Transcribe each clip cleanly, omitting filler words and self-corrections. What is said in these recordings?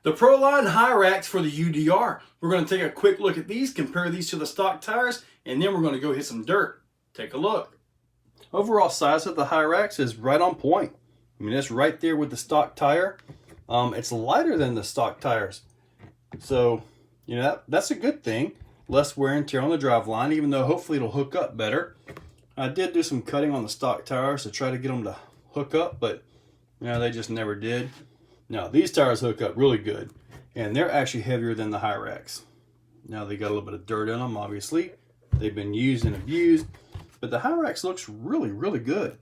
The Proline Hyrax for the UDR. We're going to take a quick look at these, compare these to the stock tires, and then we're going to go hit some dirt. Take a look. Overall size of the Hyrax is right on point. I mean, it's right there with the stock tire. It's lighter than the stock tires. So, you know, that's a good thing. Less wear and tear on the driveline, even though hopefully it'll hook up better. I did do some cutting on the stock tires to try to get them to hook up, but you know, they just never did. Now, these tires hook up really good, and they're actually heavier than the Hyrax. Now, they got a little bit of dirt in them, obviously. They've been used and abused, but the Hyrax looks really, really good.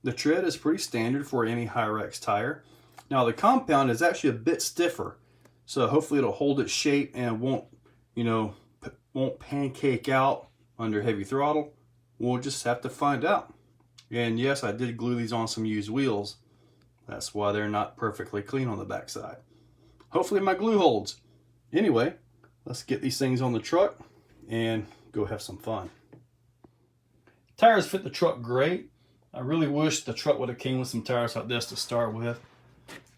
The tread is pretty standard for any Hyrax tire. Now, the compound is actually a bit stiffer, so hopefully it'll hold its shape and won't, you know, won't pancake out under heavy throttle. We'll just have to find out. And yes, I did glue these on some used wheels. That's why they're not perfectly clean on the backside. Hopefully my glue holds. Anyway, let's get these things on the truck and go have some fun. Tires fit the truck great. I really wish the truck would have came with some tires like this to start with,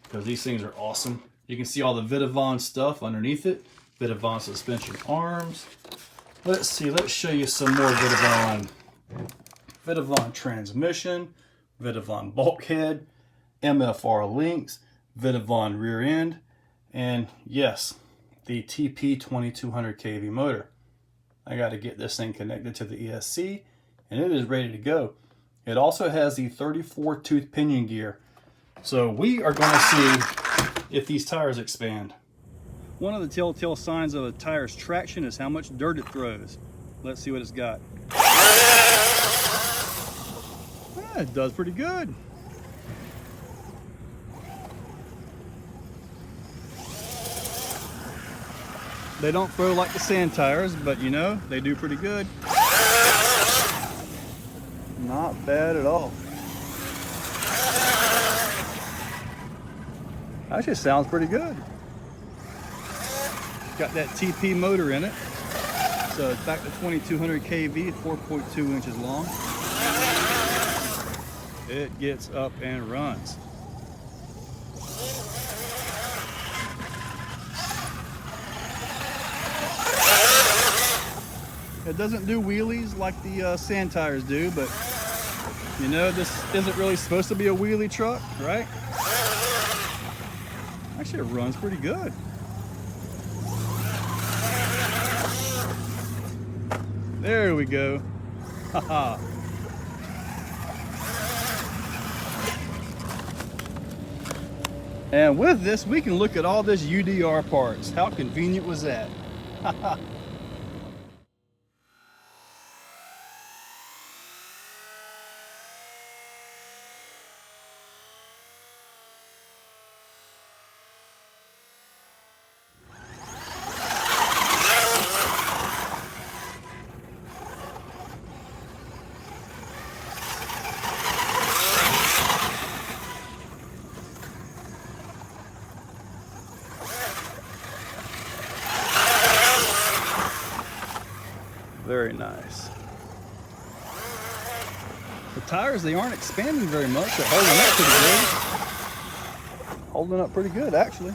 because these things are awesome. You can see all the Vidavon stuff underneath it. Vidavon suspension arms. Let's see, let's show you some more Vidavon. Vidavon transmission, Vidavon bulkhead, MFR links, Vidavon rear end, and yes, the TP 2200 kV motor. I got to get this thing connected to the ESC, and it is ready to go. It also has the 34 tooth pinion gear. So we are going to see if these tires expand. One of the telltale signs of a tire's traction is how much dirt it throws. Let's see what it's got. It does pretty good. They don't throw like the sand tires, but you know, they do pretty good. Not bad at all. Actually, sounds pretty good. Got that TP motor in it. So it's back to 2200 kV, 4.2 inches long. It gets up and runs. It doesn't do wheelies like the sand tires do, but you know, this isn't really supposed to be a wheelie truck, right? Actually, it runs pretty good. There we go. Haha. And with this, we can look at all this UDR parts. How convenient was that? Haha. Very nice. The tires, they aren't expanding very much. They're holding up pretty good. Holding up pretty good, actually.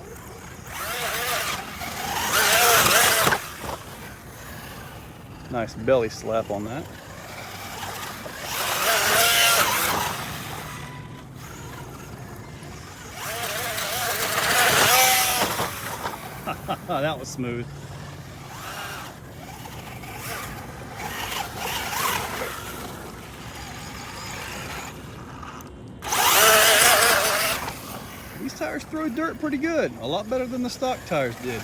Nice belly slap on that. That was smooth. These tires throw dirt pretty good, a lot better than the stock tires did.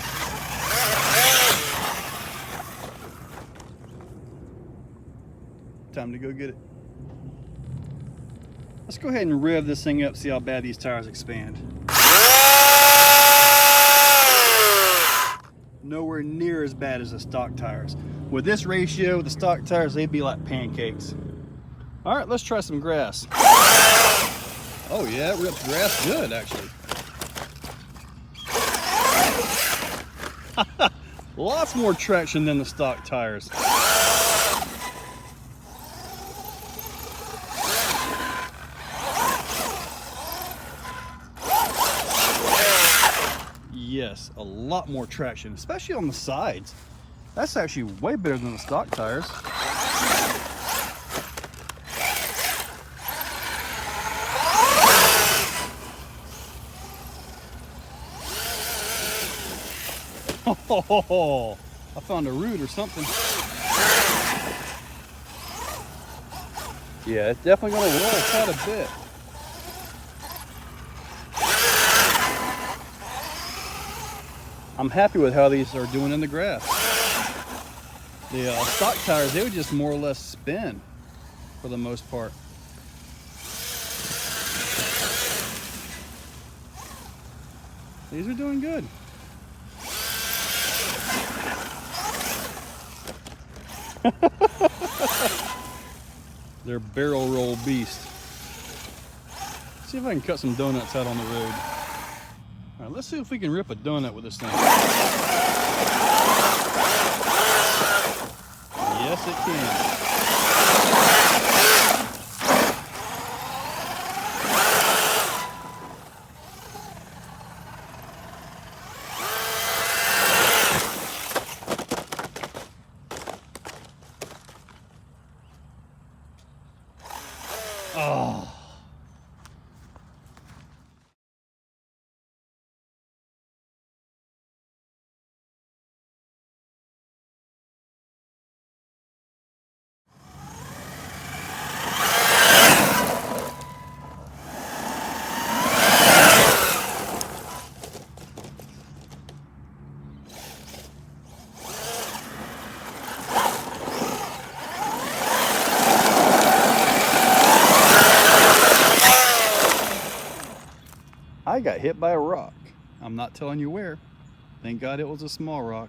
Time to go get it. Let's go ahead and rev this thing up, see how bad these tires expand. Nowhere near as bad as the stock tires. With this ratio, the stock tires, they'd be like pancakes. All right, let's try some grass. Oh yeah, it rips grass good, actually. Lots more traction than the stock tires. yes, a lot more traction, especially on the sides. That's actually way better than the stock tires. Oh, I found a root or something. Yeah, it's definitely going to roll quite a bit. I'm happy with how these are doing in the grass. The stock tires, they would just more or less spin for the most part. These are doing good. They're barrel roll beast. See if I can cut some donuts out on the road. All right, let's see if we can rip a donut with this thing. Yes, it can. Oh. I got hit by a rock. I'm not telling you where. Thank God it was a small rock.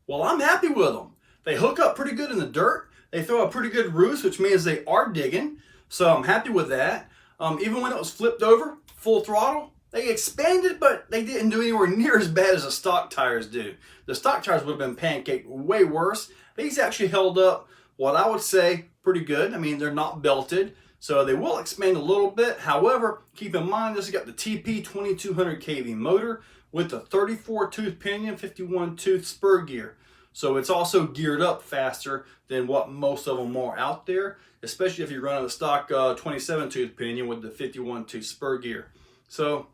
Well, I'm happy with them. They hook up pretty good in the dirt. They throw a pretty good roost, which means they are digging. So I'm happy with that. Even when it was flipped over, full throttle, they expanded, but they didn't do anywhere near as bad as the stock tires do. The stock tires would have been pancaked way worse. These actually held up, what I would say, pretty good. I mean, they're not belted, so they will expand a little bit. However, keep in mind, this has got the TP 2200 kV motor with the 34 tooth pinion, 51 tooth spur gear. So it's also geared up faster than what most of them are out there, especially if you're running the stock 27 tooth pinion with the 51 tooth spur gear. So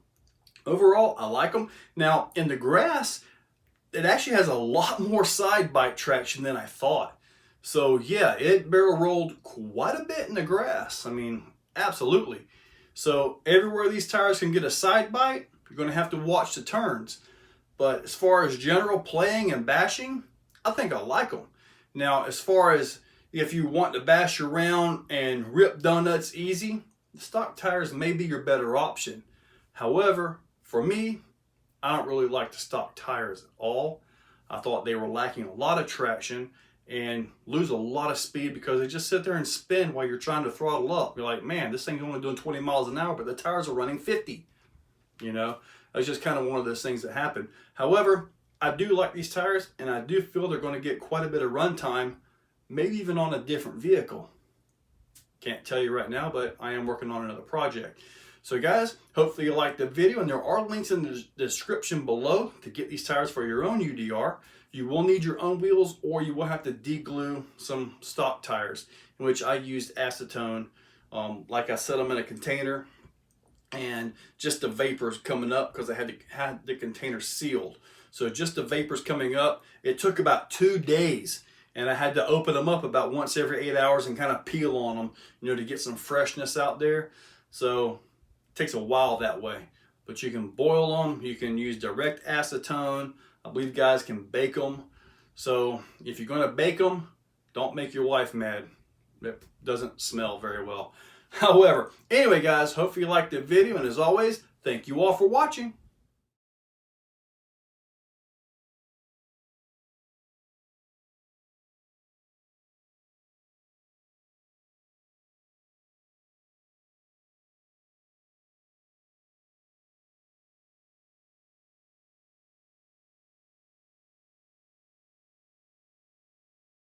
overall, I like them. Now in the grass, it actually has a lot more side bite traction than I thought. So yeah, it barrel rolled quite a bit in the grass. I mean, absolutely. So everywhere these tires can get a side bite, you're going to have to watch the turns. But as far as general playing and bashing, I think I like them. Now, as far as if you want to bash around and rip donuts easy, the stock tires may be your better option. However, for me, I don't really like the stock tires at all. I thought they were lacking a lot of traction and lose a lot of speed because they just sit there and spin while you're trying to throttle up. You're like, man, this thing's only doing 20 miles an hour, but the tires are running 50. You know, that's just kind of one of those things that happen. However, I do like these tires, and I do feel they're going to get quite a bit of run time, maybe even on a different vehicle. Can't tell you right now, but I am working on another project. So guys, hopefully you liked the video, and there are links in the description below to get these tires for your own UDR. You will need your own wheels, or you will have to deglue some stock tires, in which I used acetone. Like I set them in a container, and just the vapors coming up because I had the container sealed. So just the vapors coming up, it took about 2 days, and I had to open them up about once every 8 hours and kind of peel on them, you know, to get some freshness out there. So it takes a while that way, but you can boil them. You can use direct acetone. I believe guys can bake them. So if you're going to bake them, don't make your wife mad. It doesn't smell very well. However, anyway guys, hopefully you liked the video, and as always, thank you all for watching.